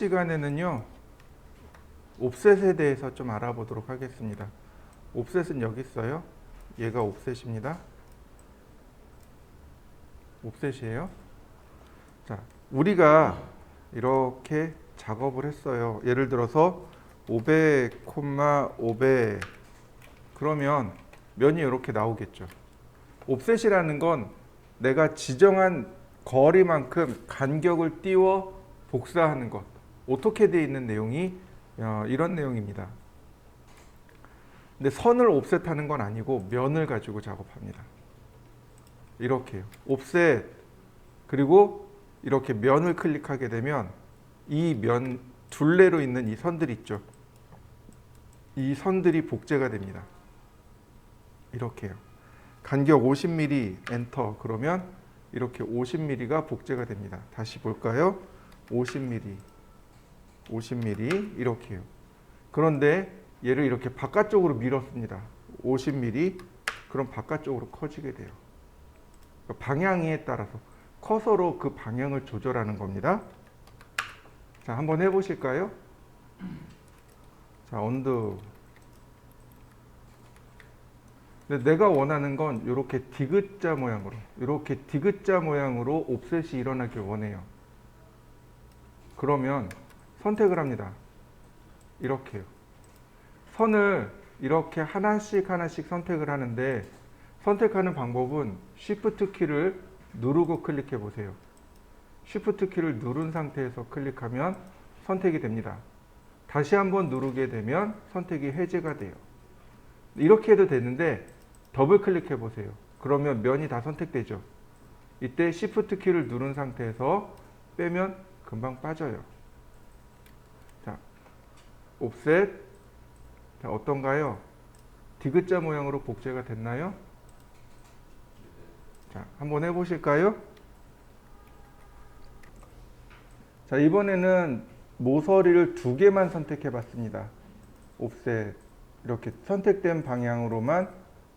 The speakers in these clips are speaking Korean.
시간에는요, 옵셋에 대해서 좀 알아보도록 하겠습니다. 옵셋은 여기 있어요. 얘가 옵셋입니다. 옵셋이에요. 자, 우리가 이렇게 작업을 했어요. 예를 들어서 500, 500 그러면 면이 이렇게 나오겠죠. 옵셋이라는 건 내가 지정한 거리만큼 간격을 띄워 복사하는 것. 오토캐드에 있는 내용이 이런 내용입니다. 근데 선을 옵셋하는 건 아니고 면을 가지고 작업합니다. 이렇게요. 옵셋 그리고 이렇게 면을 클릭하게 되면 이 면 둘레로 있는 이 선들 있죠. 이 선들이 복제가 됩니다. 이렇게요. 간격 50mm 엔터 그러면 이렇게 50mm가 복제가 됩니다. 다시 볼까요? 50mm 50mm 이렇게요. 그런데 얘를 이렇게 바깥쪽으로 밀었습니다. 50mm 그럼 바깥쪽으로 커지게 돼요. 방향에 따라서 커서로 그 방향을 조절하는 겁니다. 자, 한번 해보실까요? 자, 언두. 근데 내가 원하는 건 이렇게 디귿자 모양으로, 이렇게 디귿자 모양으로 옵셋이 일어나길 원해요. 그러면 선택을 합니다. 이렇게요. 선을 이렇게 하나씩 선택을 하는데 선택하는 방법은 Shift 키를 누르고 클릭해 보세요. Shift 키를 누른 상태에서 클릭하면 선택이 됩니다. 다시 한번 누르게 되면 선택이 해제가 돼요. 이렇게 해도 되는데 더블 클릭해 보세요. 그러면 면이 다 선택되죠. 이때 Shift 키를 누른 상태에서 빼면 금방 빠져요. 자, 옵셋. 자, 어떤가요? 디귿자 모양으로 복제가 됐나요? 자, 한번 해보실까요? 자, 이번에는 모서리를 두 개만 선택해 봤습니다. 옵셋. 이렇게 선택된 방향으로만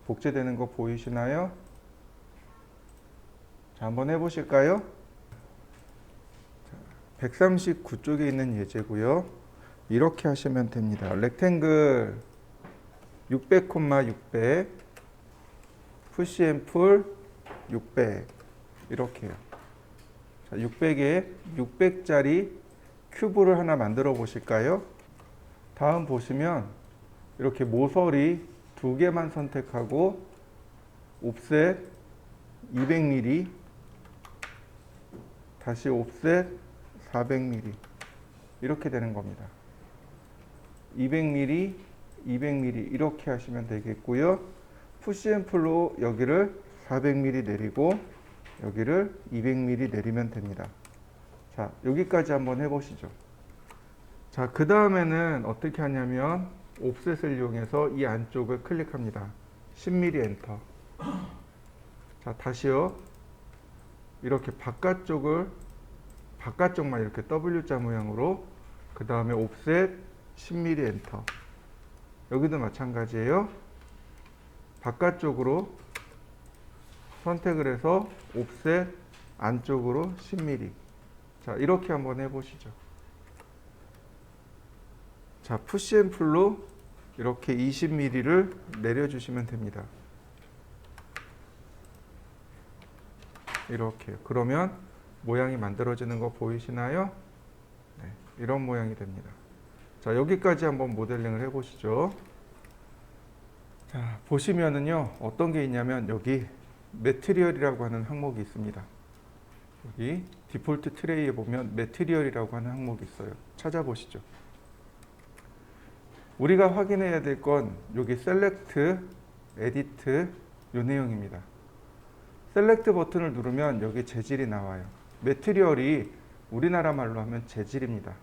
복제되는 거 보이시나요? 자, 한번 해보실까요? 139쪽에 있는 예제고요. 이렇게 하시면 됩니다. 렉탱글 600, 600 푸시 앤 풀 600 이렇게요. 자, 600에 600짜리 큐브를 하나 만들어 보실까요? 다음 보시면 이렇게 모서리 두 개만 선택하고 옵셋 200mm 다시 옵셋 400mm 이렇게 되는 겁니다. 200mm, 200mm 이렇게 하시면 되겠고요. 푸시 앤 풀로 여기를 400mm 내리고 여기를 200mm 내리면 됩니다. 자, 여기까지 한번 해보시죠. 자, 그 다음에는 어떻게 하냐면 옵셋을 이용해서 이 안쪽을 클릭합니다. 10mm 엔터. 자, 다시요. 이렇게 바깥쪽만 이렇게 W자 모양으로 그 다음에 옵셋 10mm 엔터. 여기도 마찬가지예요. 바깥쪽으로 선택을 해서 옵셋 안쪽으로 10mm. 자, 이렇게 한번 해보시죠. 자, 푸시 앤 풀로 이렇게 20mm를 내려주시면 됩니다. 이렇게요. 그러면 모양이 만들어지는 거 보이시나요? 네, 이런 모양이 됩니다. 자, 여기까지 한번 모델링을 해보시죠. 자, 보시면은요, 어떤 게 있냐면 여기 매트리얼이라고 하는 항목이 있습니다. 여기 디폴트 트레이에 보면 매트리얼이라고 하는 항목이 있어요. 찾아보시죠. 우리가 확인해야 될 건 여기 셀렉트, 에디트 이 내용입니다. 셀렉트 버튼을 누르면 여기 재질이 나와요. 매트리얼이 우리나라 말로 하면 재질입니다.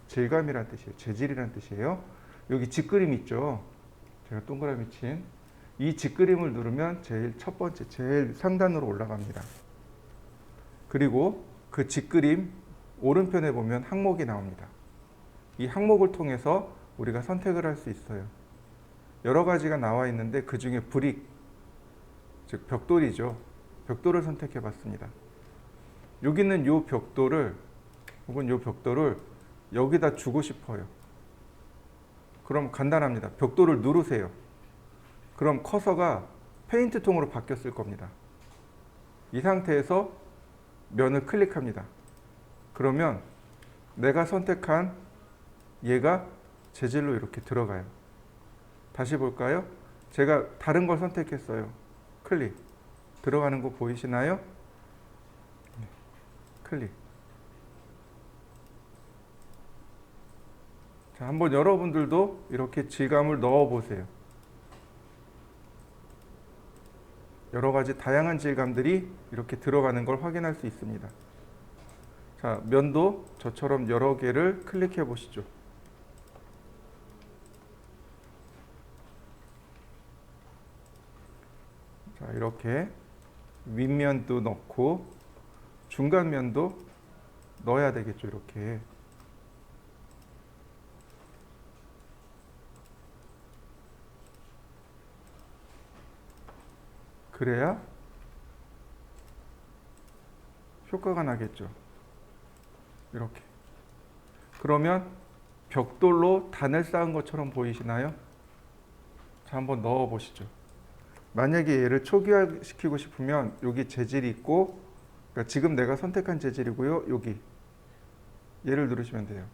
질감이란 뜻이에요. 재질이란 뜻이에요. 여기 직그림 있죠. 제가 동그라미 친 이 직그림을 누르면 제일 첫 번째, 제일 상단으로 올라갑니다. 그리고 그 직그림 오른편에 보면 항목이 나옵니다. 이 항목을 통해서 우리가 선택을 할 수 있어요. 여러 가지가 나와 있는데 그 중에 브릭, 즉 벽돌이죠. 벽돌을 선택해 봤습니다. 여기는 이 벽돌을 혹은 이 벽돌을 여기다 주고 싶어요. 그럼 간단합니다. 벽돌을 누르세요. 그럼 커서가 페인트 통으로 바뀌었을 겁니다. 이 상태에서 면을 클릭합니다. 그러면 내가 선택한 얘가 재질로 이렇게 들어가요. 다시 볼까요? 제가 다른 걸 선택했어요. 클릭. 들어가는 거 보이시나요? 클릭. 자, 한번 여러분들도 이렇게 질감을 넣어 보세요. 여러 가지 다양한 질감들이 이렇게 들어가는 걸 확인할 수 있습니다. 자, 면도 저처럼 여러 개를 클릭해 보시죠. 자, 이렇게 윗면도 넣고 중간면도 넣어야 되겠죠. 이렇게. 그래야 효과가 나겠죠. 이렇게. 그러면 벽돌로 단을 쌓은 것처럼 보이시나요? 자, 한번 넣어 보시죠. 만약에 얘를 초기화시키고 싶으면 여기 재질이 있고, 그러니까 지금 내가 선택한 재질이고요. 여기 얘를 누르시면 돼요.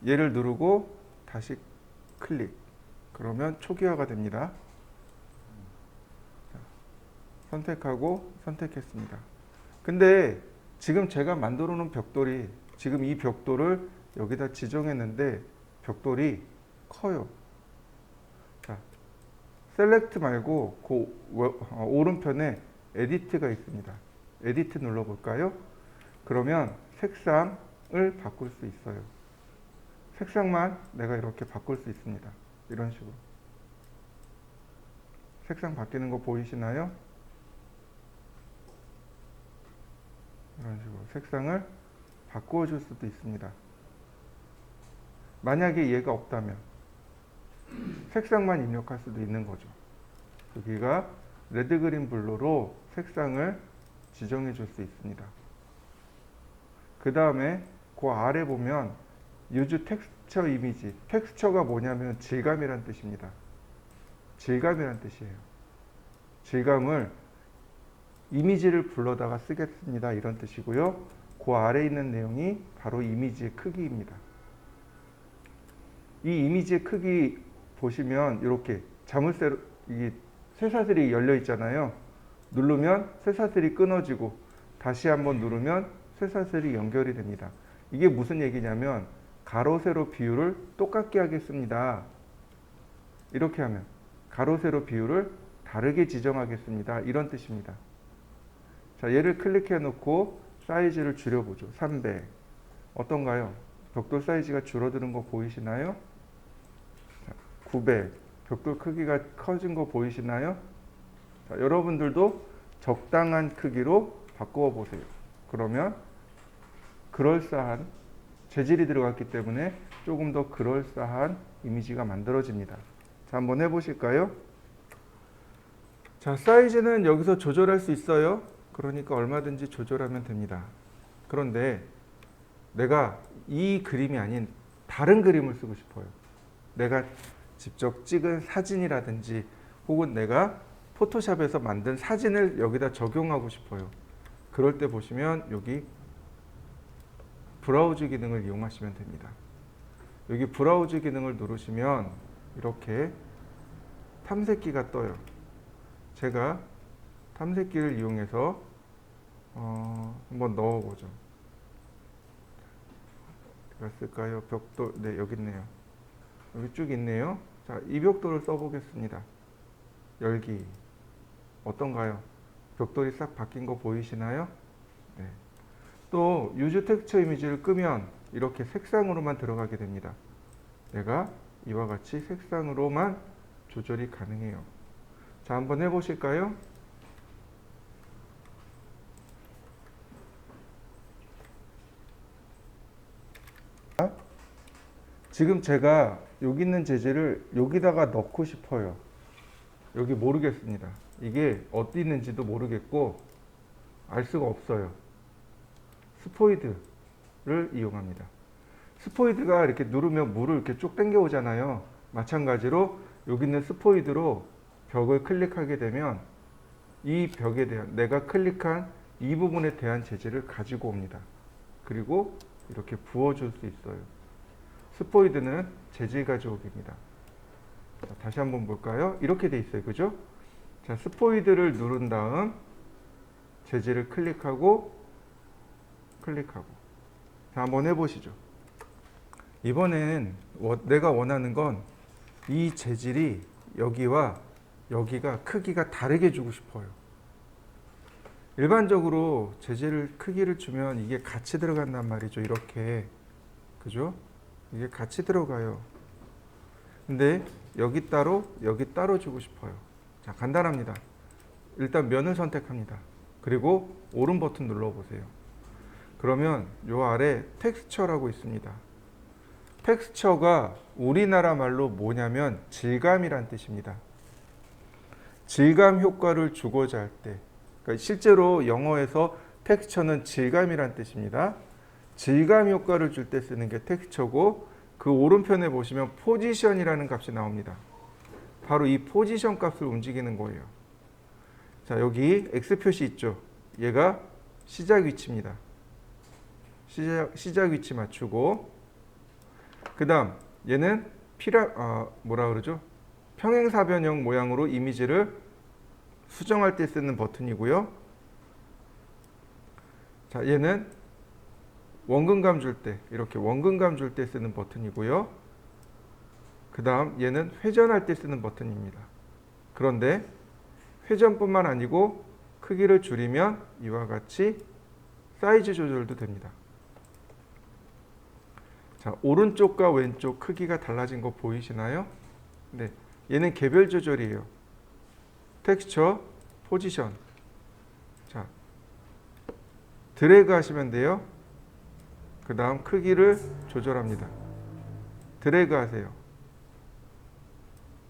얘를 누르고 다시 클릭. 그러면 초기화가 됩니다. 선택하고 선택했습니다. 근데 지금 제가 만들어 놓은 벽돌이, 지금 이 벽돌을 여기다 지정했는데 벽돌이 커요. 자, 셀렉트 말고 그 오른편에 에디트가 있습니다. 에디트 눌러볼까요? 그러면 색상을 바꿀 수 있어요. 색상만 내가 이렇게 바꿀 수 있습니다. 이런 식으로. 색상 바뀌는 거 보이시나요? 이런 식으로 색상을 바꾸어 줄 수도 있습니다. 만약에 얘가 없다면 색상만 입력할 수도 있는 거죠. 여기가 레드, 그린, 블루로 색상을 지정해 줄 수 있습니다. 그 다음에 그 아래 보면 Use Texture Image. 텍스처가 뭐냐면 질감이란 뜻입니다. 질감이란 뜻이에요. 질감을 이미지를 불러다가 쓰겠습니다. 이런 뜻이고요. 그 아래에 있는 내용이 바로 이미지의 크기입니다. 이 이미지의 크기 보시면 이렇게 자물쇠로 이 쇠사슬이 열려 있잖아요. 누르면 쇠사슬이 끊어지고 다시 한번 누르면 쇠사슬이 연결이 됩니다. 이게 무슨 얘기냐면 가로, 세로 비율을 똑같게 하겠습니다. 이렇게 하면 가로, 세로 비율을 다르게 지정하겠습니다. 이런 뜻입니다. 자, 얘를 클릭해 놓고 사이즈를 줄여보죠. 300. 어떤가요? 벽돌 사이즈가 줄어드는 거 보이시나요? 자, 900. 벽돌 크기가 커진 거 보이시나요? 자, 여러분들도 적당한 크기로 바꾸어 보세요. 그러면 그럴싸한 재질이 들어갔기 때문에 조금 더 그럴싸한 이미지가 만들어집니다. 자, 한번 해보실까요? 자, 사이즈는 여기서 조절할 수 있어요. 그러니까 얼마든지 조절하면 됩니다. 그런데 내가 이 그림이 아닌 다른 그림을 쓰고 싶어요. 내가 직접 찍은 사진이라든지 혹은 내가 포토샵에서 만든 사진을 여기다 적용하고 싶어요. 그럴 때 보시면 여기 브라우즈 기능을 이용하시면 됩니다. 여기 브라우즈 기능을 누르시면 이렇게 탐색기가 떠요. 제가 탐색기를 이용해서 한번 넣어보죠. 어디가 쓸까요? 벽돌, 네, 여기 있네요. 여기 쭉 있네요. 자, 이 벽돌을 써보겠습니다. 열기. 어떤가요? 벽돌이 싹 바뀐 거 보이시나요? 네. 또 Use Texture 이미지를 끄면 이렇게 색상으로만 들어가게 됩니다. 내가 이와 같이 색상으로만 조절이 가능해요. 자, 한번 해보실까요? 지금 제가 여기 있는 재질을 여기다가 넣고 싶어요. 여기 모르겠습니다. 이게 어디 있는지도 모르겠고 알 수가 없어요. 스포이드를 이용합니다. 스포이드가 이렇게 누르면 물을 이렇게 쭉 당겨 오잖아요. 마찬가지로 여기 있는 스포이드로 벽을 클릭하게 되면 이 벽에 대한 내가 클릭한 이 부분에 대한 재질을 가지고 옵니다. 그리고 이렇게 부어줄 수 있어요. 스포이드는 재질 가져오기입니다. 자, 다시 한번 볼까요? 이렇게 돼 있어요. 그죠? 자, 스포이드를 누른 다음 재질을 클릭하고 자, 한번 해보시죠. 이번엔 내가 원하는 건 이 재질이 여기와 여기가 크기가 다르게 주고 싶어요. 일반적으로 재질 크기를 주면 이게 같이 들어간단 말이죠. 이렇게. 그죠? 이게 같이 들어가요. 근데 여기 따로 주고 싶어요. 자, 간단합니다. 일단 면을 선택합니다. 그리고 오른 버튼 눌러보세요. 그러면 요 아래 텍스처라고 있습니다. 텍스처가 우리나라 말로 뭐냐면 질감이란 뜻입니다. 질감 효과를 주고자 할 때, 그러니까 실제로 영어에서 텍스처는 질감이란 뜻입니다. 질감 효과를 줄 때 쓰는 게 텍스처고, 그 오른편에 보시면 포지션이라는 값이 나옵니다. 바로 이 포지션 값을 움직이는 거예요. 자, 여기 X 표시 있죠. 얘가 시작 위치입니다. 시작 위치 맞추고, 그 다음 얘는 평행사변형 모양으로 이미지를 수정할 때 쓰는 버튼이고요. 자, 얘는 원근감 줄 때, 이렇게 원근감 줄 때 쓰는 버튼이고요. 그 다음 얘는 회전할 때 쓰는 버튼입니다. 그런데 회전뿐만 아니고 크기를 줄이면 이와 같이 사이즈 조절도 됩니다. 자, 오른쪽과 왼쪽 크기가 달라진 거 보이시나요? 네, 얘는 개별 조절이에요. 텍스처, 포지션. 자, 드래그 하시면 돼요. 그 다음 크기를 조절합니다. 드래그 하세요.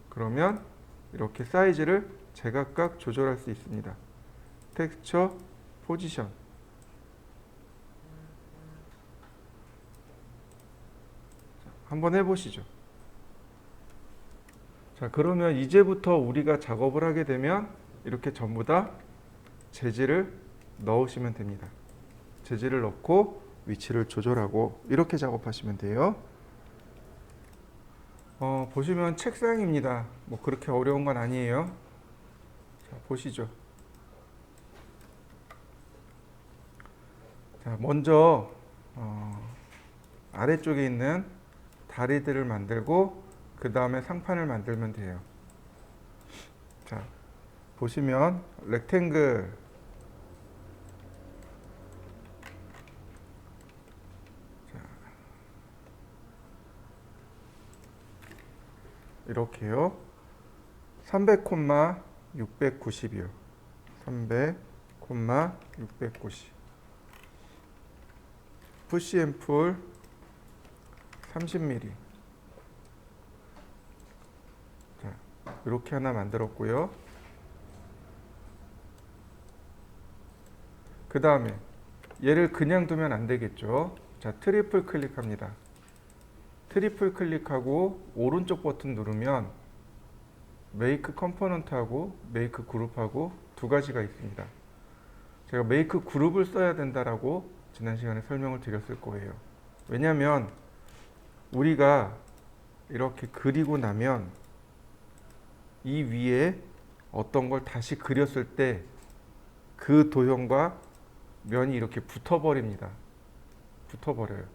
그러면 이렇게 사이즈를 제각각 조절할 수 있습니다. 텍스처, 포지션. 한번 해보시죠. 자, 그러면 이제부터 우리가 작업을 하게 되면 이렇게 전부 다 재질을 넣으시면 됩니다. 재질을 넣고 위치를 조절하고 이렇게 작업하시면 돼요. 보시면 책상입니다. 뭐 그렇게 어려운 건 아니에요. 자, 보시죠. 자, 먼저 아래쪽에 있는 다리들을 만들고 그 다음에 상판을 만들면 돼요. 자, 보시면 렉탱글, 자, 이렇게요. 300,690이요. 300,690. 푸시 앤 풀 30mm. 자, 이렇게 하나 만들었고요. 그 다음에 얘를 그냥 두면 안 되겠죠. 자, 트리플 클릭합니다. 트리플 클릭하고 오른쪽 버튼 누르면 메이크 컴포넌트하고 메이크 그룹하고 두 가지가 있습니다. 제가 메이크 그룹을 써야 된다라고 지난 시간에 설명을 드렸을 거예요. 왜냐하면 우리가 이렇게 그리고 나면 이 위에 어떤 걸 다시 그렸을 때 그 도형과 면이 이렇게 붙어버립니다. 붙어버려요.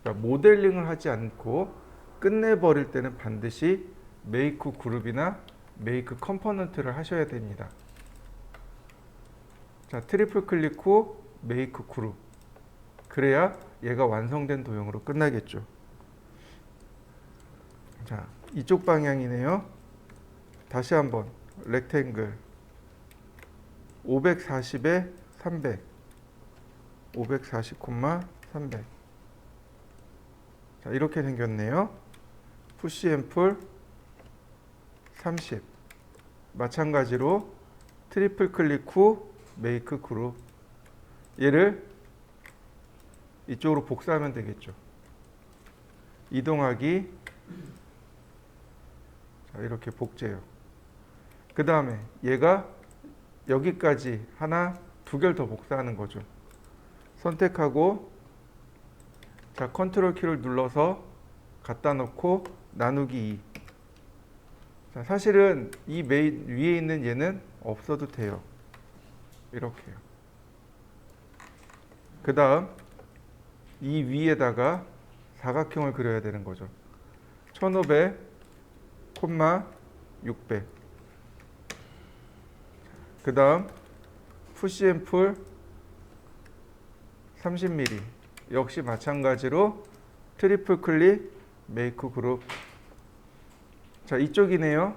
그러니까 모델링을 하지 않고 끝내버릴 때는 반드시 메이크 그룹이나 메이크 컴포넌트를 하셔야 됩니다. 자, 트리플 클릭 후 메이크 그룹. 그래야 얘가 완성된 도형으로 끝나겠죠. 자, 이쪽 방향이네요. 다시 한번 렉탱글 540에 300, 540,300. 자, 이렇게 생겼네요. 푸시 앤 풀 30. 마찬가지로 트리플 클릭 후 메이크 그룹. 얘를 이쪽으로 복사하면 되겠죠. 이동하기. 자, 이렇게 복제해요. 그 다음에 얘가 여기까지 하나, 두 개를 더 복사하는 거죠. 선택하고, 자, 컨트롤 키를 눌러서 갖다 놓고 나누기 2. 자, 사실은 이 메인 위에 있는 얘는 없어도 돼요. 이렇게요. 그 다음 이 위에다가 사각형을 그려야 되는 거죠. 1500, 600. 그 다음 푸시 앤 풀 30mm. 역시 마찬가지로 트리플 클릭, 메이크 그룹. 자, 이쪽이네요.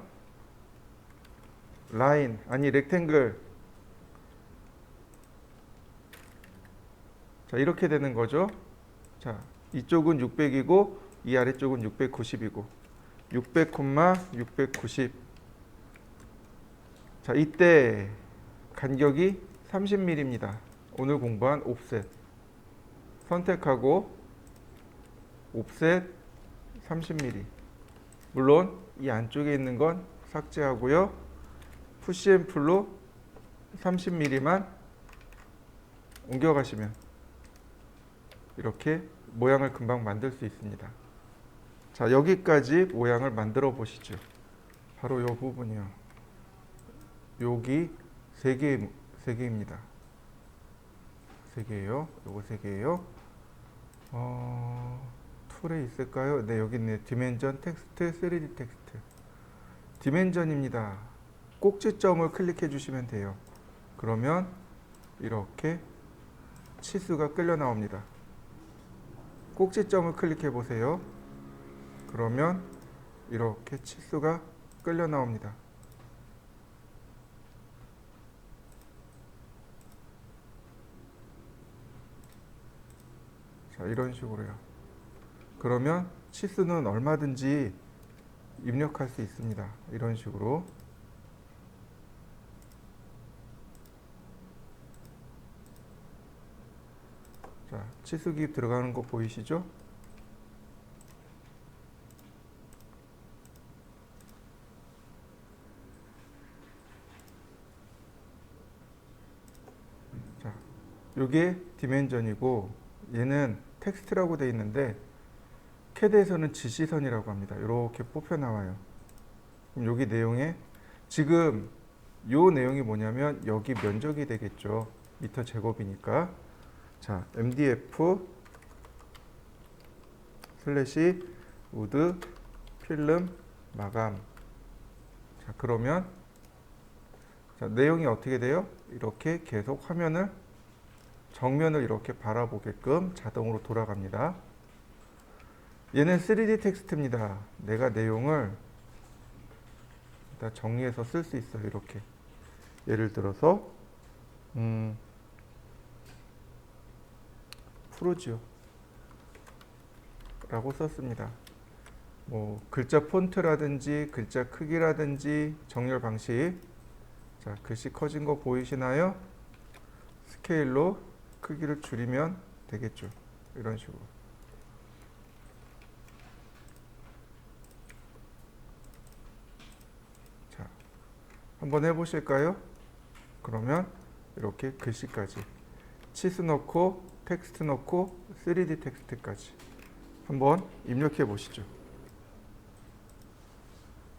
라인, 아니 렉탱글. 자, 이렇게 되는 거죠. 자, 이쪽은 600이고 이 아래쪽은 690이고 600, 690. 자, 이때 간격이 30mm입니다. 오늘 공부한 옵셋 선택하고 옵셋 30mm. 물론 이 안쪽에 있는 건 삭제하고요. 푸시 앤 풀로 30mm만 옮겨가시면 이렇게 모양을 금방 만들 수 있습니다. 자, 여기까지 모양을 만들어 보시죠. 바로 이 부분이요. 여기 3개입니다. 3개예요. 요거 3개예요. 툴에 있을까요? 네, 여기 있네요. 디멘전 텍스트, 3D 텍스트. 디멘전입니다. 꼭지점을 클릭해 주시면 돼요. 그러면 이렇게 치수가 끌려 나옵니다. 꼭지점을 클릭해 보세요. 그러면 이렇게 치수가 끌려 나옵니다. 자, 이런 식으로요. 그러면 치수는 얼마든지 입력할 수 있습니다. 이런 식으로. 자, 치수 기입 들어가는 거 보이시죠? 자, 요게 디멘전이고 얘는 텍스트라고 되어 있는데 캐드에서는 지시선이라고 합니다. 이렇게 뽑혀 나와요. 그럼 여기 내용에 지금 요 내용이 뭐냐면 여기 면적이 되겠죠. 미터 제곱이니까. 자, MDF 슬래시 우드 필름 마감. 자, 그러면 자, 내용이 어떻게 돼요? 이렇게 계속 화면을 정면을 이렇게 바라보게끔 자동으로 돌아갑니다. 얘는 3D 텍스트입니다. 내가 내용을 일단 정리해서 쓸 수 있어요. 이렇게 예를 들어서 프로지오 라고 썼습니다. 뭐 글자 폰트라든지 글자 크기라든지 정렬 방식. 자, 글씨 커진 거 보이시나요? 스케일로 크기를 줄이면 되겠죠. 이런 식으로. 자, 한번 해보실까요? 그러면 이렇게 글씨까지 치수 넣고 텍스트 넣고 3D 텍스트까지 한번 입력해 보시죠.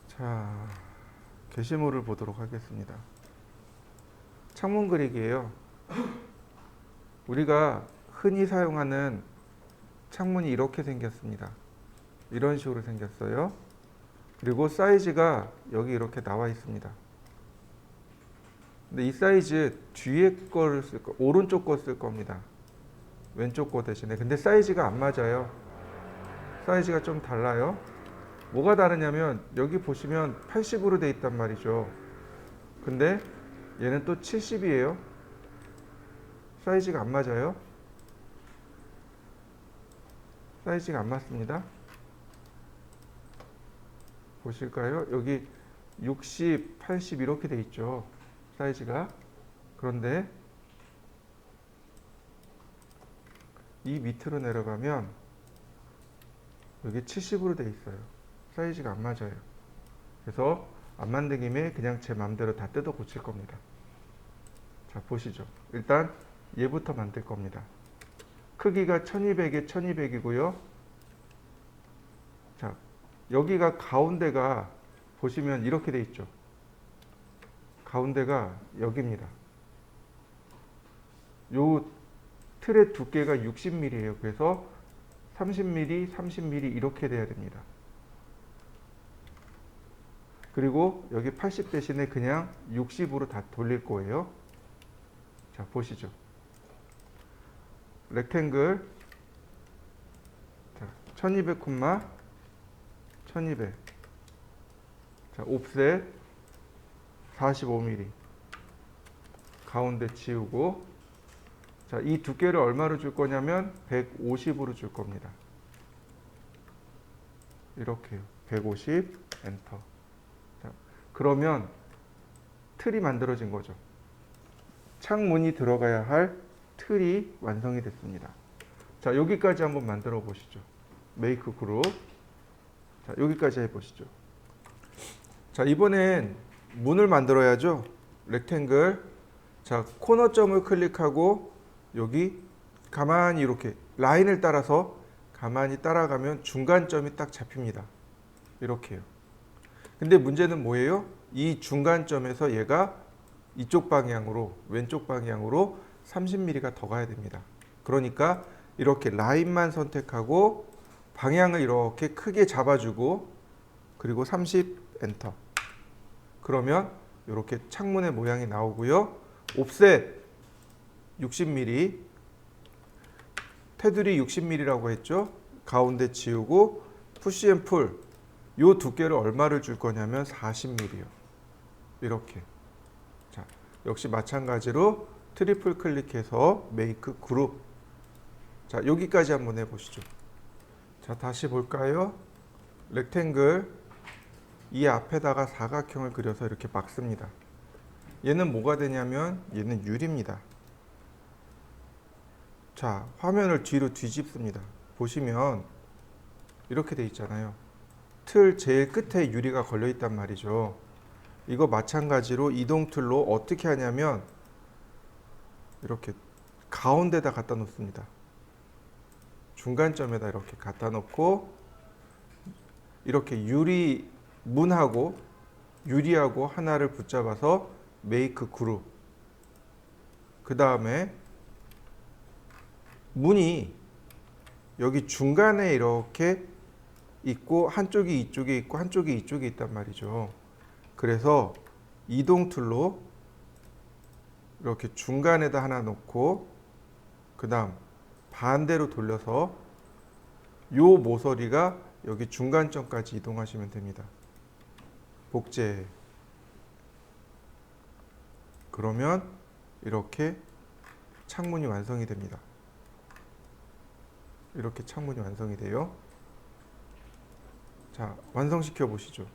자, 게시물을 보도록 하겠습니다. 창문 그리기예요. 우리가 흔히 사용하는 창문이 이렇게 생겼습니다. 이런 식으로 생겼어요. 그리고 사이즈가 여기 이렇게 나와 있습니다. 근데 이 사이즈 뒤에 거를 쓸 거, 오른쪽 거 쓸 겁니다. 왼쪽 거 대신에. 근데 사이즈가 안 맞아요. 사이즈가 좀 달라요. 뭐가 다르냐면 여기 보시면 80으로 돼 있단 말이죠. 근데 얘는 또 70이에요. 사이즈가 안 맞아요. 사이즈가 안 맞습니다. 보실까요? 여기 60, 80 이렇게 돼 있죠. 사이즈가. 그런데 이 밑으로 내려가면 여기 70으로 돼 있어요. 사이즈가 안 맞아요. 그래서 안 만든 김에 그냥 제 맘대로 다 뜯어 고칠 겁니다. 자, 보시죠. 일단 얘부터 만들 겁니다. 크기가 1200에 1200이고요. 자, 여기가 가운데가 보시면 이렇게 돼 있죠. 가운데가 여기입니다. 요 틀의 두께가 60mm예요. 그래서 30mm, 30mm 이렇게 돼야 됩니다. 그리고 여기 80 대신에 그냥 60으로 다 돌릴 거예요. 자, 보시죠. 렉탱글, 자, 1200 콤마 1200. 자, 옵셋 45mm. 가운데 치우고, 자, 이 두께를 얼마로 줄 거냐면 150으로 줄 겁니다. 이렇게요. 150 엔터. 자, 그러면 틀이 만들어진 거죠. 창문이 들어가야 할 틀이 완성이 됐습니다. 자, 여기까지 한번 만들어 보시죠. 메이크 그룹. 자, 여기까지 해 보시죠. 자, 이번엔 문을 만들어야죠. 렉탱글. 자, 코너점을 클릭하고 여기 가만히 이렇게 라인을 따라서 가만히 따라가면 중간점이 딱 잡힙니다. 이렇게요. 근데 문제는 뭐예요? 이 중간점에서 얘가 이쪽 방향으로, 왼쪽 방향으로 30mm가 더 가야 됩니다. 그러니까 이렇게 라인만 선택하고 방향을 이렇게 크게 잡아주고, 그리고 30 엔터. 그러면 이렇게 창문의 모양이 나오고요. 옵셋 60mm, 테두리 60mm라고 했죠. 가운데 치우고 푸시 앤 풀. 요 두께를 얼마를 줄 거냐면 40mm요. 이렇게. 자, 역시 마찬가지로 트리플 클릭해서 메이크 그룹. 자, 여기까지 한번 해보시죠. 자, 다시 볼까요? 렉탱글, 이 앞에다가 사각형을 그려서 이렇게 막습니다. 얘는 뭐가 되냐면 얘는 유리입니다. 자, 화면을 뒤로 뒤집습니다. 보시면 이렇게 돼 있잖아요. 틀 제일 끝에 유리가 걸려 있단 말이죠. 이거 마찬가지로 이동 틀로 어떻게 하냐면 이렇게 가운데다 갖다 놓습니다. 중간점에다 이렇게 갖다 놓고, 이렇게 유리 문하고 유리하고 하나를 붙잡아서 메이크 그룹. 그 다음에 문이 여기 중간에 이렇게 있고 한쪽이 이쪽에 있고 한쪽이 이쪽에 있단 말이죠. 그래서 이동 툴로 이렇게 중간에다 하나 놓고, 그 다음 반대로 돌려서 요 모서리가 여기 중간점까지 이동하시면 됩니다. 복제. 그러면 이렇게 창문이 완성이 됩니다. 이렇게 창문이 완성이 돼요. 자, 완성시켜 보시죠.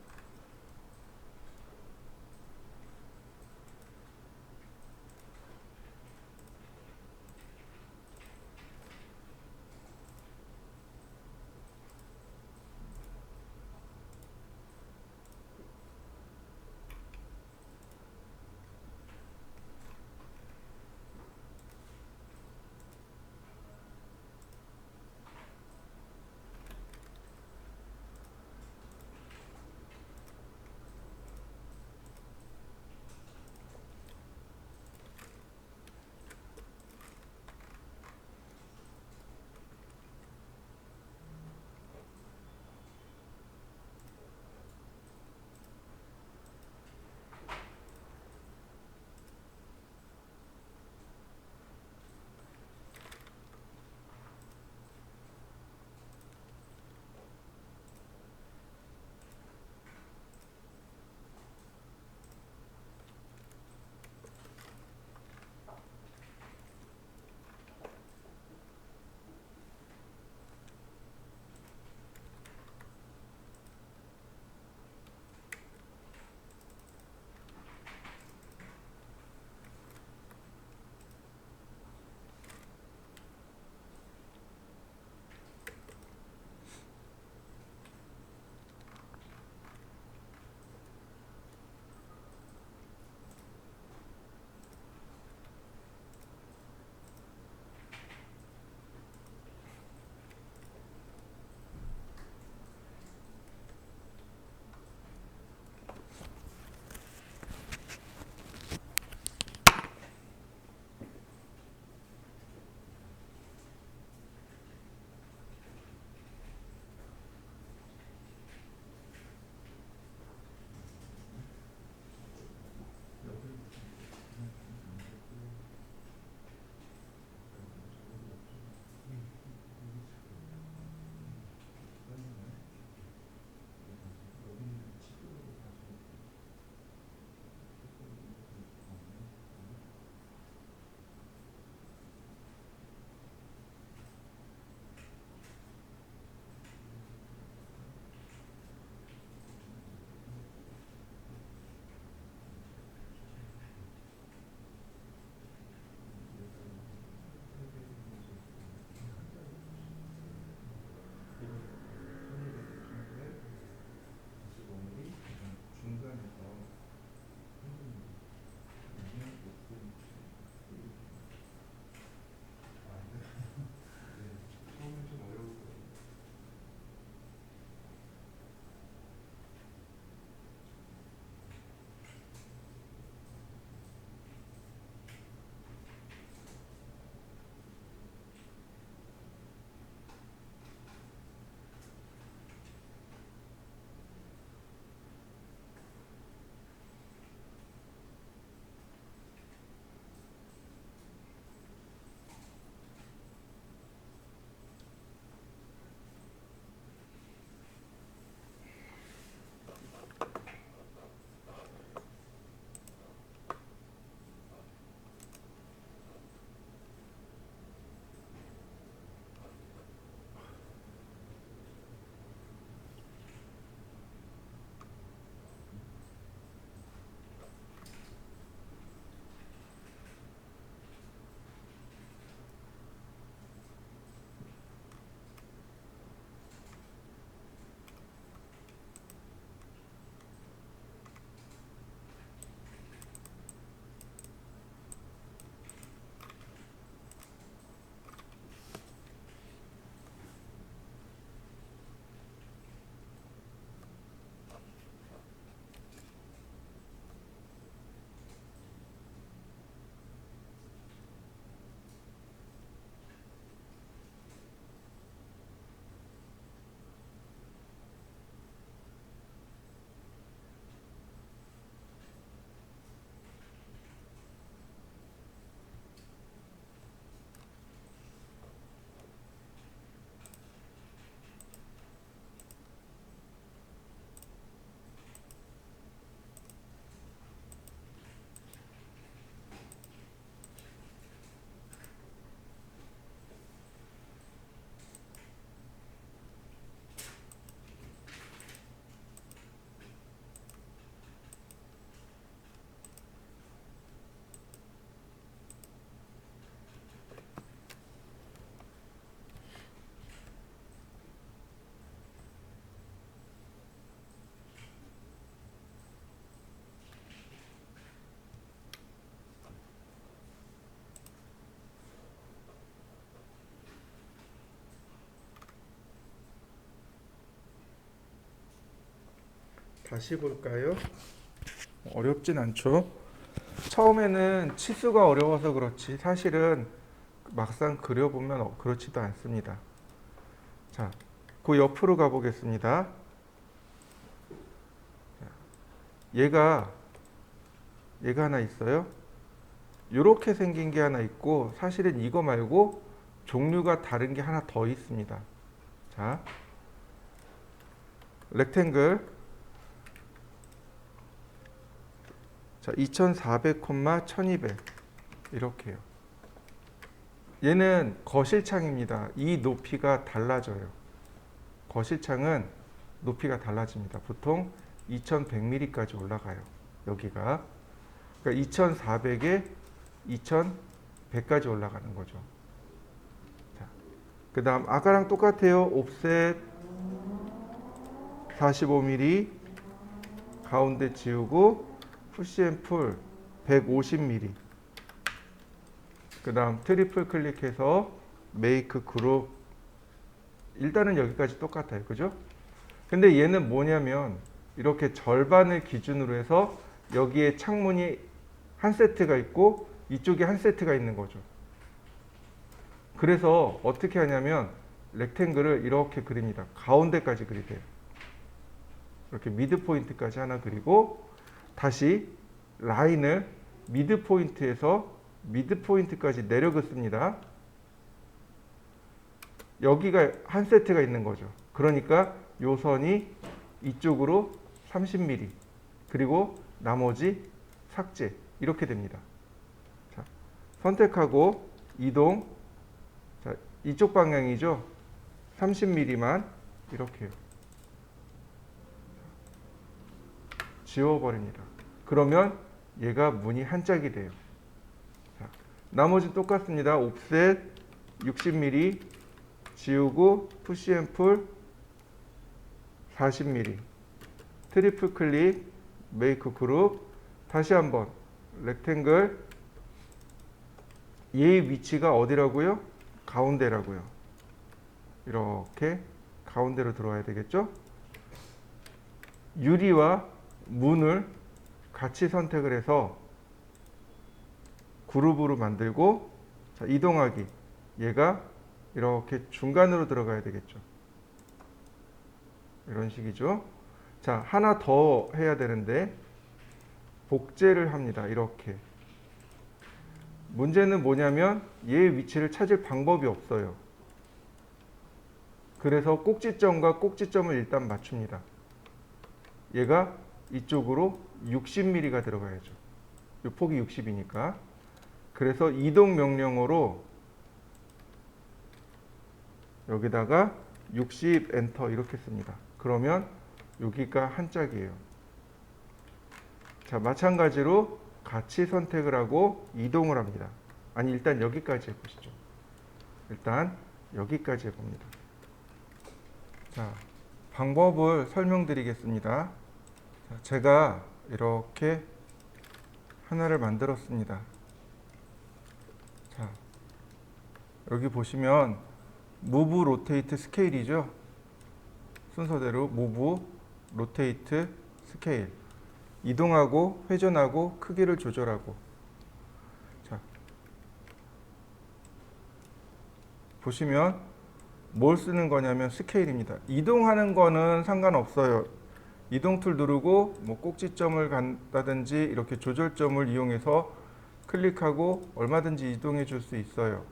다시 볼까요? 어렵진 않죠. 처음에는 치수가 어려워서 그렇지 사실은 막상 그려보면 그렇지도 않습니다. 자, 그 옆으로 가보겠습니다. 얘가 하나 있어요. 이렇게 생긴 게 하나 있고 사실은 이거 말고 종류가 다른 게 하나 더 있습니다. 자, 렉탱글 자 2400, 1200 이렇게요. 얘는 거실창입니다. 이 높이가 달라져요. 거실창은 높이가 달라집니다. 보통 2100mm까지 올라가요. 여기가 그러니까 2400에 2100까지 올라가는 거죠. 자, 그 다음 아까랑 똑같아요. 옵셋 45mm 가운데 지우고 푸시앤풀 150mm 그 다음 트리플 클릭해서 메이크 그룹 일단은 여기까지 똑같아요. 그죠? 근데 얘는 뭐냐면 이렇게 절반을 기준으로 해서 여기에 창문이 한 세트가 있고 이쪽에 한 세트가 있는 거죠. 그래서 어떻게 하냐면 렉탱글을 이렇게 그립니다. 가운데까지 그리세요. 이렇게 미드 포인트까지 하나 그리고 다시 라인을 미드 포인트에서 미드 포인트까지 내려 긋습니다. 여기가 한 세트가 있는 거죠. 그러니까 요 선이 이쪽으로 30mm 그리고 나머지 삭제 이렇게 됩니다. 자, 선택하고 이동. 자, 이쪽 방향이죠. 30mm만 이렇게요. 지워버립니다. 그러면 얘가 문이 한 짝이 돼요. 자, 나머지 똑같습니다. 옵셋 60mm 지우고 푸시앤풀 40mm 트리플 클릭 메이크 그룹 다시 한번 렉탱글 얘의 위치가 어디라고요? 가운데라고요. 이렇게 가운데로 들어와야 되겠죠? 유리와 문을 같이 선택을 해서 그룹으로 만들고 자, 이동하기 얘가 이렇게 중간으로 들어가야 되겠죠. 이런 식이죠. 자, 하나 더 해야 되는데 복제를 합니다. 이렇게. 문제는 뭐냐면 얘의 위치를 찾을 방법이 없어요. 그래서 꼭지점과 꼭지점을 일단 맞춥니다. 얘가 이쪽으로 60mm가 들어가야죠. 이 폭이 60이니까. 그래서 이동 명령어로 여기다가 60 엔터 이렇게 씁니다. 그러면 여기가 한 짝이에요. 자, 마찬가지로 같이 선택을 하고 이동을 합니다. 아니 일단 여기까지 해보시죠. 일단 여기까지 해봅니다. 자, 방법을 설명드리겠습니다. 자, 제가 이렇게 하나를 만들었습니다. 자, 여기 보시면 무브 로테이트 스케일이죠. 순서대로 무브 로테이트 스케일 이동하고 회전하고 크기를 조절하고 자, 보시면 뭘 쓰는 거냐면 스케일입니다. 이동하는 거는 상관없어요. 이동 툴 누르고 뭐 꼭지점을 간다든지 이렇게 조절점을 이용해서 클릭하고 얼마든지 이동해 줄 수 있어요.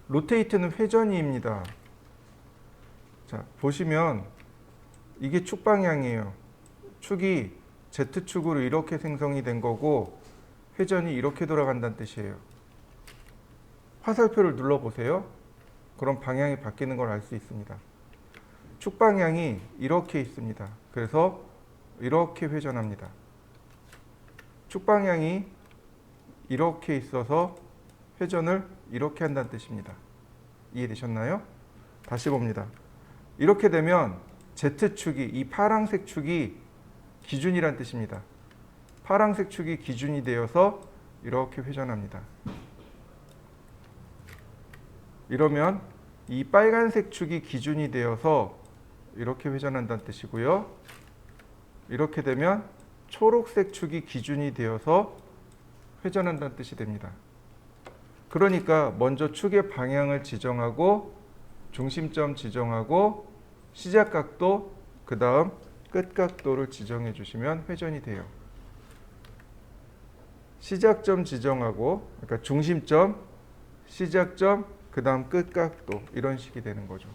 로테이트는 회전이입니다. 자, 보시면 이게 축 방향이에요. 축이 Z축으로 이렇게 생성이 된 거고 회전이 이렇게 돌아간다는 뜻이에요. 화살표를 눌러보세요. 그럼 방향이 바뀌는 걸 알 수 있습니다. 축 방향이 이렇게 있습니다. 그래서 이렇게 회전합니다. 축 방향이 이렇게 있어서 회전을 이렇게 한다는 뜻입니다. 이해되셨나요? 다시 봅니다. 이렇게 되면 Z축이 이 파란색 축이 기준이란 뜻입니다. 파란색 축이 기준이 되어서 이렇게 회전합니다. 이러면 이 빨간색 축이 기준이 되어서 이렇게 회전한다는 뜻이고요. 이렇게 되면 초록색 축이 기준이 되어서 회전한다는 뜻이 됩니다. 그러니까 먼저 축의 방향을 지정하고 중심점 지정하고 시작각도 그 다음 끝각도를 지정해 주시면 회전이 돼요. 시작점 지정하고 그러니까 중심점, 시작점, 그 다음 끝각도 이런 식이 되는 거죠.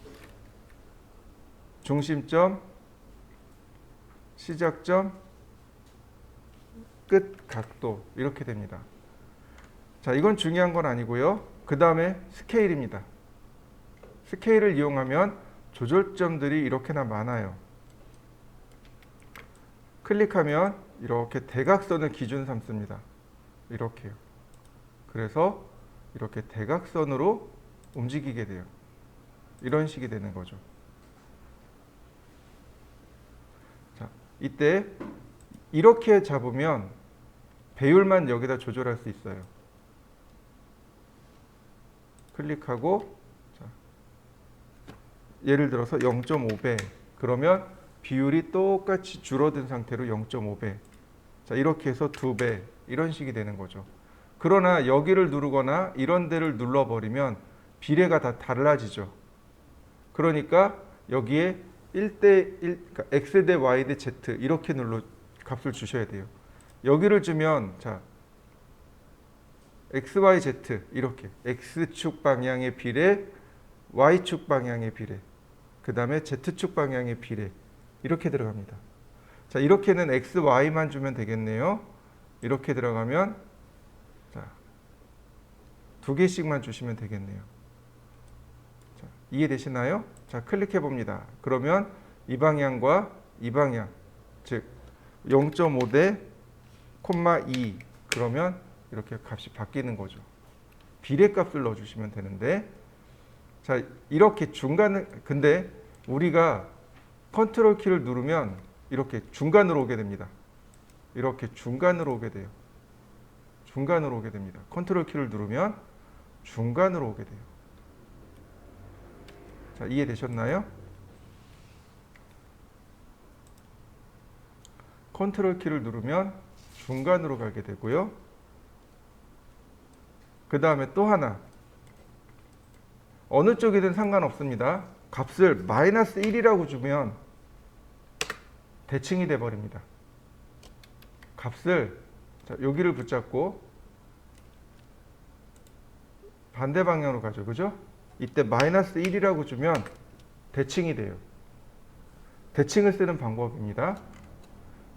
중심점, 시작점, 끝각도 이렇게 됩니다. 자, 이건 중요한 건 아니고요. 그 다음에 스케일입니다. 스케일을 이용하면 조절점들이 이렇게나 많아요. 클릭하면 이렇게 대각선을 기준 삼습니다. 이렇게요. 그래서 이렇게 대각선으로 움직이게 돼요. 이런 식이 되는 거죠. 자, 이때 이렇게 잡으면 배율만 여기다 조절할 수 있어요. 클릭하고 자, 예를 들어서 0.5배 그러면 비율이 똑같이 줄어든 상태로 0.5배 자, 이렇게 해서 2배 이런 식이 되는 거죠. 그러나 여기를 누르거나 이런 데를 눌러버리면 비례가 다 달라지죠. 그러니까 여기에 1대1, 그러니까 x 대 y 대 z 이렇게 값을 주셔야 돼요. 여기를 주면 자 x, y, z 이렇게 x축 방향의 비례, y축 방향의 비례, 그 다음에 z축 방향의 비례 이렇게 들어갑니다. 자 이렇게는 x, y만 주면 되겠네요. 이렇게 들어가면 자, 2개씩만 주시면 되겠네요. 자, 이해되시나요? 자 클릭해 봅니다. 그러면 이 방향과 이 방향 즉 0.5대 콤마 2 그러면 이렇게 값이 바뀌는 거죠. 비례값을 넣어주시면 되는데 자 이렇게 중간을 근데 우리가 컨트롤 키를 누르면 이렇게 중간으로 오게 됩니다. 이렇게 중간으로 오게 돼요. 중간으로 오게 됩니다. 컨트롤 키를 누르면 중간으로 오게 돼요. 자 이해되셨나요? 컨트롤 키를 누르면 중간으로 가게 되고요. 그 다음에 또 하나 어느 쪽이든 상관없습니다. 값을 마이너스 1이라고 주면 대칭이 돼 버립니다. 값을 자, 여기를 붙잡고 반대 방향으로 가죠. 그죠? 이때 마이너스 1이라고 주면 대칭이 돼요. 대칭을 쓰는 방법입니다.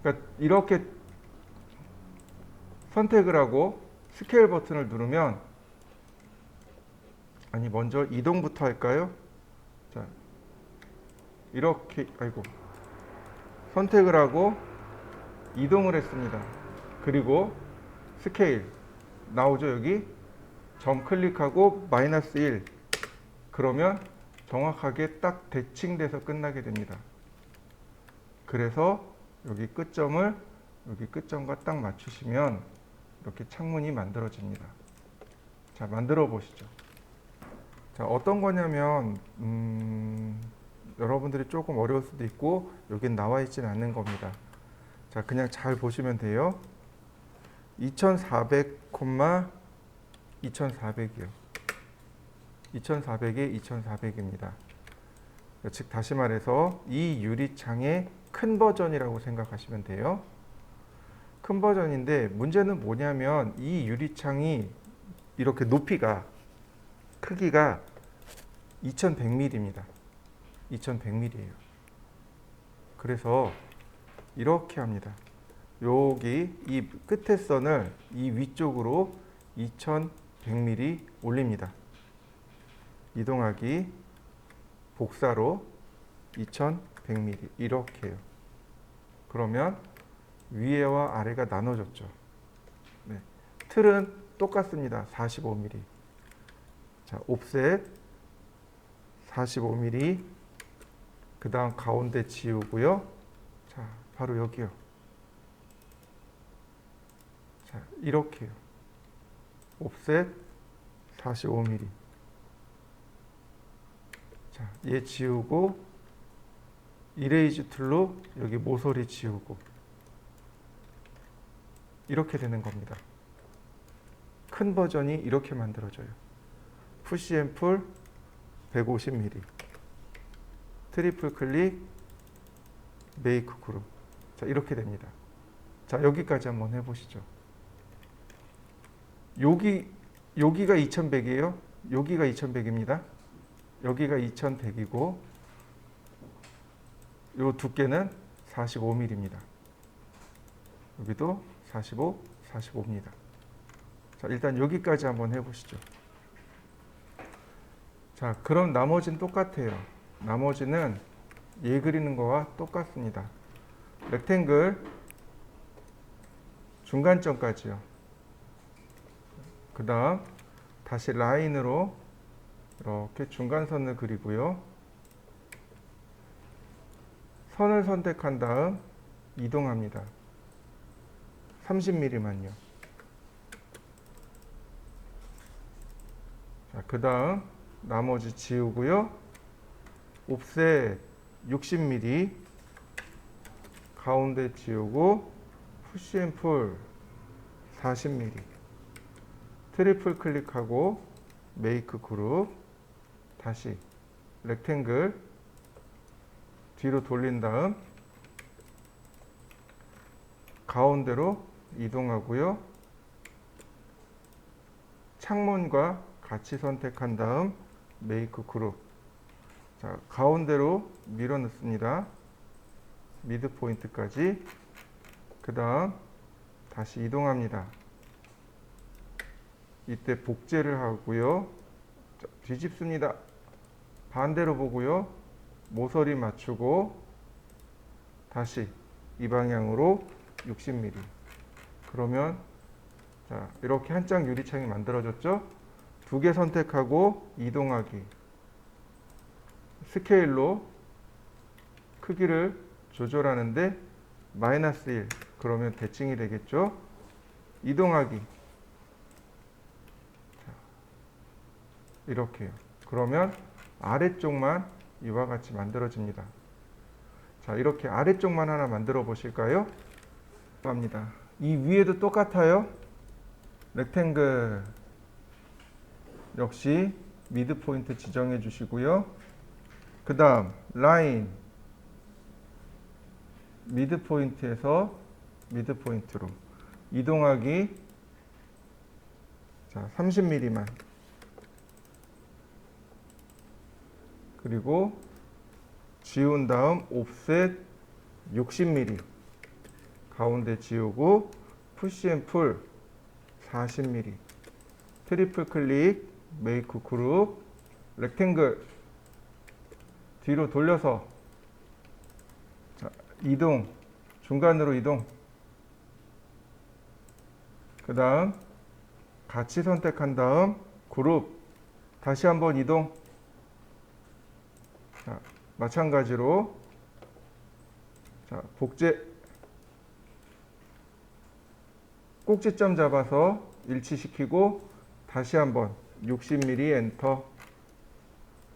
그러니까 이렇게 선택을 하고 스케일 버튼을 누르면 아니 먼저 이동부터 할까요? 자, 이렇게 선택을 하고 이동을 했습니다. 그리고 스케일 나오죠 여기 점 클릭하고 마이너스 1 그러면 정확하게 딱 대칭돼서 끝나게 됩니다. 그래서 여기 끝점을 여기 끝점과 딱 맞추시면 이렇게 창문이 만들어집니다. 자 만들어 보시죠. 자 어떤 거냐면 여러분들이 조금 어려울 수도 있고 여긴 나와 있지는 않는 겁니다. 자 그냥 잘 보시면 돼요. 2400, 2400이요. 2400에 2400입니다. 즉 다시 말해서 이 유리창의 큰 버전이라고 생각하시면 돼요. 큰 버전인데 문제는 뭐냐면 이 유리창이 이렇게 높이가 크기가 2100mm입니다. 2100mm예요. 그래서 이렇게 합니다. 여기 이 끝에 선을 이 위쪽으로 2100mm 올립니다. 이동하기 복사로 2100mm 이렇게요. 그러면 위에와 아래가 나눠졌죠. 네. 틀은 똑같습니다. 45mm. 자, 옵셋 45mm. 그 다음 가운데 지우고요. 자, 바로 여기요. 자, 이렇게요. 옵셋 45mm. 자, 얘 지우고 이레이즈 툴로 여기 모서리 지우고 이렇게 되는 겁니다. 큰 버전이 이렇게 만들어져요. 푸시 앤 풀 150mm, 트리플 클릭, 메이크 그룹. 자, 이렇게 됩니다. 자, 여기까지 한번 해보시죠. 여기가 2100이에요. 여기가 2100입니다. 여기가 2100이고 요 두께는 45mm입니다. 여기도 45, 45입니다. 자, 일단 여기까지 한번 해보시죠. 자, 그럼 나머지는 똑같아요. 나머지는 얘 그리는 거와 똑같습니다. 렉탱글 중간점까지요. 그 다음 다시 라인으로 이렇게 중간선을 그리고요. 선을 선택한 다음 이동합니다. 30mm만요. 자, 그 다음 나머지 지우고요. 옵셋 60mm, 가운데 지우고 푸시 앤 풀 40mm, 트리플 클릭하고 메이크 그룹, 다시 렉탱글 뒤로 돌린 다음 가운데로 이동하고요. 창문과 같이 선택한 다음 메이크 그룹. 자, 가운데로 밀어 넣습니다. 미드 포인트까지. 그 다음 다시 이동합니다. 이때 복제를 하고요. 자, 뒤집습니다. 반대로 보고요. 모서리 맞추고 다시 이 방향으로 60mm. 그러면 자, 이렇게 한 장 유리창이 만들어졌죠? 두 개 선택하고 이동하기. 스케일로 크기를 조절하는데 -1, 그러면 대칭이 되겠죠? 이동하기. 자, 이렇게요. 그러면 아래쪽만 이와 같이 만들어집니다. 자, 이렇게 아래쪽만 하나 만들어 보실까요? 합니다. 이 위에도 똑같아요. 렉탱글 역시 미드 포인트 지정해 주시고요. 그 다음 라인 미드 포인트에서 미드 포인트로 이동하기. 자, 30mm만. 그리고 지운 다음 옵셋 60mm, 가운데 지우고 푸시 앤 풀 40mm, 트리플 클릭 메이크 그룹, 렉탱글 뒤로 돌려서 자, 이동, 중간으로 이동. 그 다음 같이 선택한 다음 그룹, 다시 한번 이동. 자, 마찬가지로 자, 복제, 꼭지점 잡아서 일치시키고 다시 한번 60mm 엔터.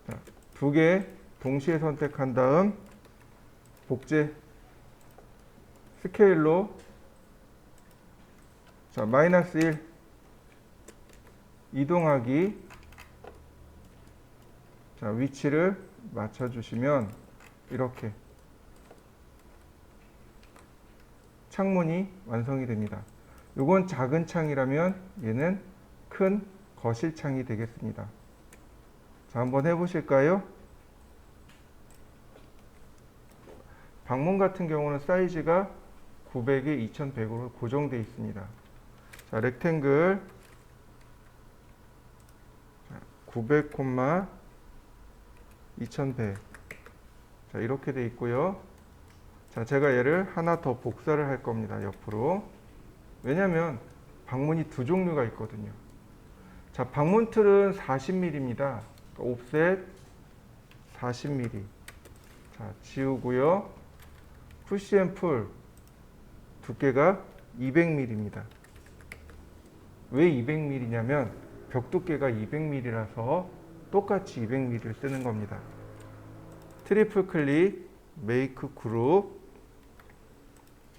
자, 두 개 동시에 선택한 다음 복제, 스케일로 자, -1 이동하기. 자, 위치를 맞춰주시면 이렇게 창문이 완성이 됩니다. 이건 작은 창이라면 얘는 큰 거실 창이 되겠습니다. 자, 한번 해보실까요? 방문 같은 경우는 사이즈가 900에 2100으로 고정되어 있습니다. 자, 렉탱글 900, 2100. 자, 이렇게 되어 있고요. 자, 제가 얘를 하나 더 복사를 할 겁니다. 옆으로. 왜냐면 방문이 두 종류가 있거든요. 자, 방문 틀은 40mm입니다. 옵셋 40mm. 자, 지우고요. 푸시 앤 풀 두께가 200mm입니다. 왜 200mm냐면 벽 두께가 200mm라서 똑같이 200mm를 쓰는 겁니다. 트리플 클릭 메이크 그룹.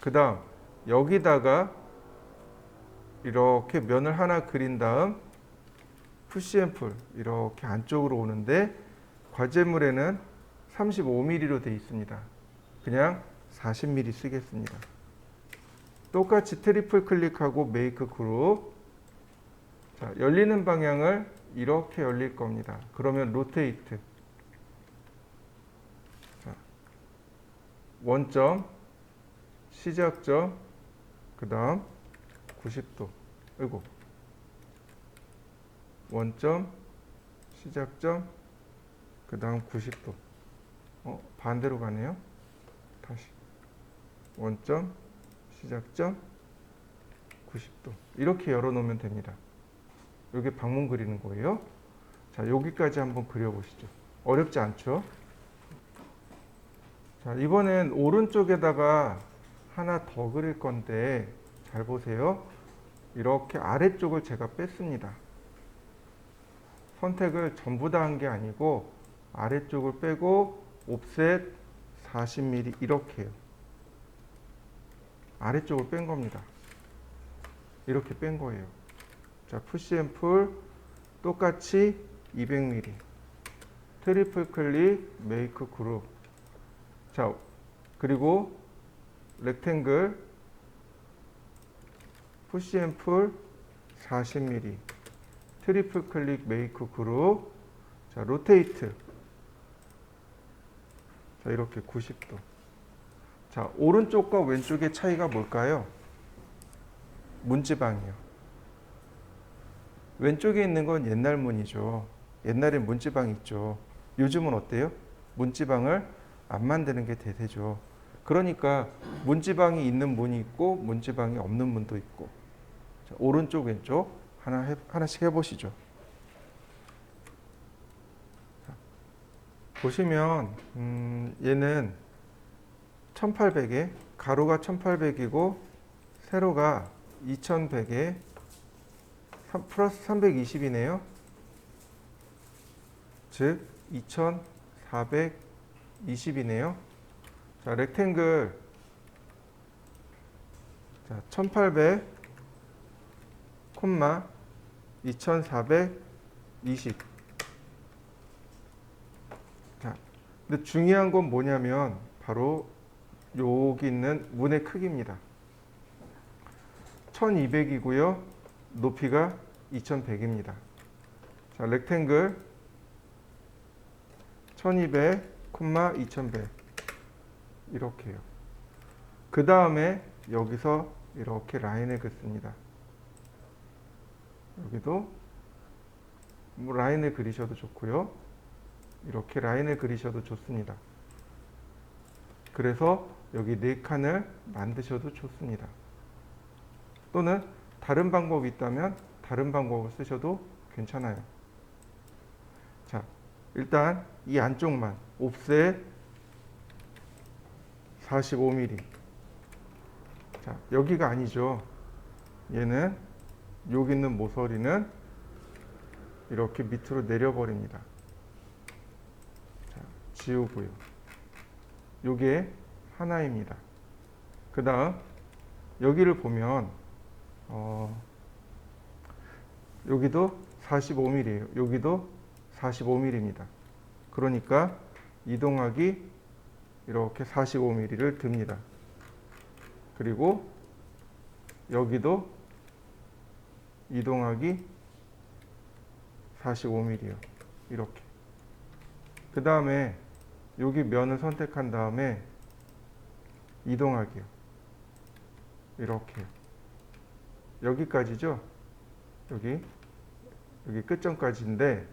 그 다음 여기다가 이렇게 면을 하나 그린 다음 푸시 앤 풀 이렇게 안쪽으로 오는데 과제물에는 35mm로 되어 있습니다. 그냥 40mm 쓰겠습니다. 똑같이 트리플 클릭하고 메이크 그룹. 자, 열리는 방향을 이렇게 열릴 겁니다. 그러면 로테이트. 자, 원점, 시작점, 그 다음 90도. 아이고. 원점, 시작점, 그 다음 90도. 반대로 가네요. 다시. 원점, 시작점, 90도. 이렇게 열어놓으면 됩니다. 여기 방문 그리는 거예요. 자, 여기까지 한번 그려보시죠. 어렵지 않죠? 자, 이번엔 오른쪽에다가 하나 더 그릴 건데 잘 보세요. 이렇게 아래쪽을 제가 뺐습니다. 선택을 전부 다 한 게 아니고 아래쪽을 빼고 옵셋 40mm 이렇게 해요. 아래쪽을 뺀 겁니다. 이렇게 뺀 거예요. 자, 푸시 앤 풀 똑같이 200mm 트리플 클릭 메이크 그룹. 자, 그리고 렉탱글 푸시 앤 풀 40mm 트리플 클릭 메이크 그룹. 자, 로테이트. 자, 이렇게 90도. 자, 오른쪽과 왼쪽의 차이가 뭘까요? 문지방이요. 왼쪽에 있는 건 옛날 문이죠. 옛날엔 문지방이 있죠. 요즘은 어때요? 문지방을 안 만드는 게 대세죠. 그러니까 문지방이 있는 문이 있고 문지방이 없는 문도 있고. 자, 오른쪽 왼쪽 하나씩 해보시죠. 자, 보시면 얘는 1800에 가로가 1800이고 세로가 2100에 플러스 320이네요. 즉 2420이네요. 자, 렉탱글. 자, 1800 콤마 2420. 자, 근데 중요한 건 뭐냐면 바로 여기 있는 문의 크기입니다. 1200이고요. 높이가 2100입니다. 자, 렉탱글 1200, 2100 이렇게요. 그 다음에 여기서 이렇게 라인을 긋습니다. 여기도 뭐 라인을 그리셔도 좋고요. 이렇게 라인을 그리셔도 좋습니다. 그래서 여기 4칸을 만드셔도 좋습니다. 또는 다른 방법이 있다면 다른 방법을 쓰셔도 괜찮아요. 자, 일단 이 안쪽만 옵셋 45mm. 자, 여기가 아니죠. 얘는 여기 있는 모서리는 이렇게 밑으로 내려버립니다. 자, 지우고요. 요게 하나입니다. 그 다음 여기를 보면 여기도 45mm예요. 여기도 45mm입니다. 그러니까 이동하기 이렇게 45mm를 듭니다. 그리고 여기도 이동하기 45mm요. 이렇게. 그 다음에 여기 면을 선택한 다음에 이동하기요. 이렇게. 여기까지죠? 여기 끝점까지인데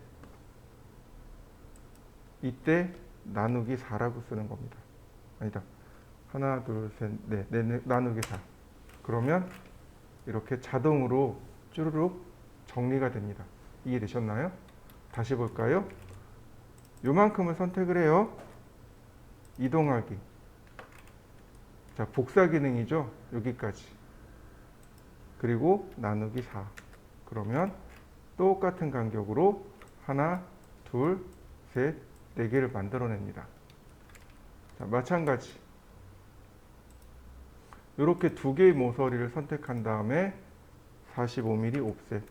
이때 나누기 4라고 쓰는 겁니다. 아니다. 하나, 둘, 셋, 넷, 나누기 4. 그러면 이렇게 자동으로 쭈루룩 정리가 됩니다. 이해되셨나요? 다시 볼까요? 요만큼을 선택을 해요. 이동하기. 자, 복사 기능이죠. 여기까지. 그리고 나누기 4. 그러면 똑같은 간격으로 하나, 둘, 셋, 4개를 만들어냅니다. 자, 마찬가지. 이렇게 2개의 모서리를 선택한 다음에 45mm 옵셋.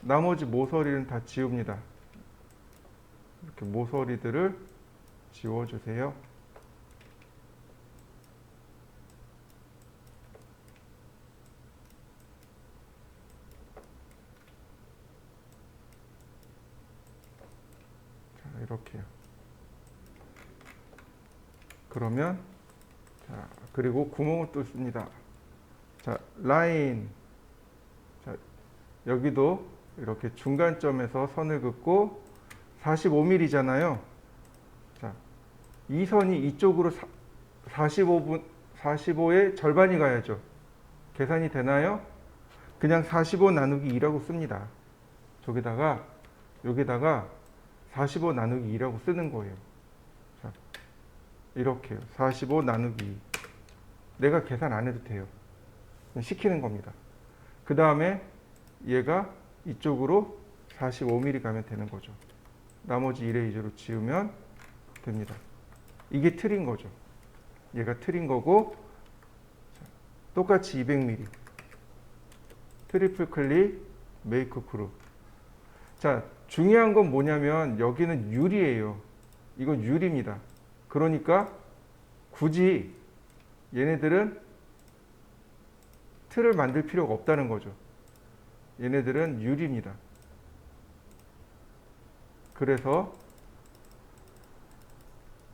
나머지 모서리는 다 지웁니다. 이렇게 모서리들을 지워주세요. 자, 이렇게요. 그러면 자, 그리고 구멍을 뚫습니다. 자, 라인. 자, 여기도 이렇게 중간점에서 선을 긋고 45mm잖아요. 자, 이 선이 이쪽으로 45의 절반이 가야죠. 계산이 되나요? 그냥 45 나누기 2라고 씁니다. 여기다가 45 나누기 2라고 쓰는 거예요. 자, 이렇게요. 45 나누기 2. 내가 계산 안 해도 돼요. 그냥 시키는 겁니다. 그 다음에 얘가 이쪽으로 45mm 가면 되는 거죠. 나머지 1의 2제로 지우면 됩니다. 이게 틀인 거죠. 얘가 틀인 거고, 똑같이 200mm. 트리플 클릭, 메이크 그룹. 자, 중요한 건 뭐냐면 여기는 유리예요. 이건 유리입니다. 그러니까 굳이 얘네들은 틀을 만들 필요가 없다는 거죠. 얘네들은 유리입니다. 그래서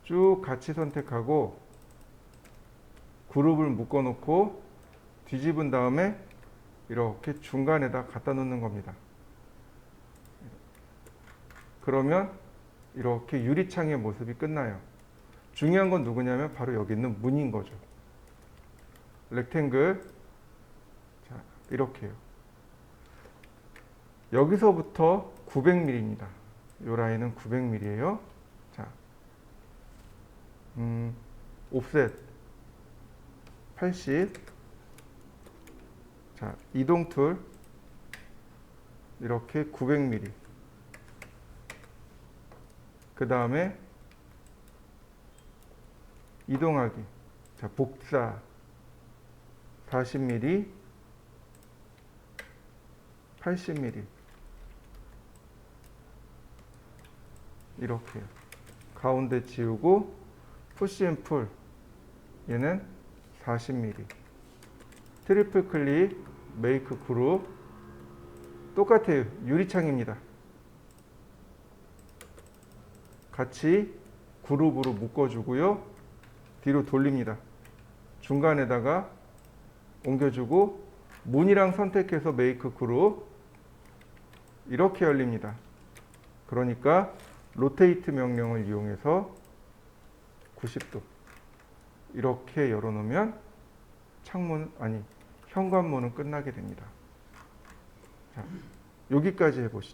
쭉 같이 선택하고 그룹을 묶어 놓고 뒤집은 다음에 이렇게 중간에다 갖다 놓는 겁니다. 그러면 이렇게 유리창의 모습이 끝나요. 중요한 건 누구냐면 바로 여기 있는 문인 거죠. 렉탱글. 자, 이렇게요. 여기서부터 900mm입니다. 이 라인은 900mm예요. 자, 옵셋 80. 자, 이동 툴 이렇게 900mm. 그 다음에 이동하기. 자, 복사 40mm, 80mm. 이렇게요. 가운데 지우고 푸시 앤 풀. 얘는 40mm. 트리플 클릭, 메이크 그룹. 똑같아요. 유리창입니다. 같이 그룹으로 묶어주고요. 뒤로 돌립니다. 중간에다가 옮겨주고 문이랑 선택해서 메이크 그룹. 이렇게 열립니다. 그러니까 로테이트 명령을 이용해서 90도 이렇게 열어놓으면 현관문은 끝나게 됩니다. 자, 여기까지 해보시죠.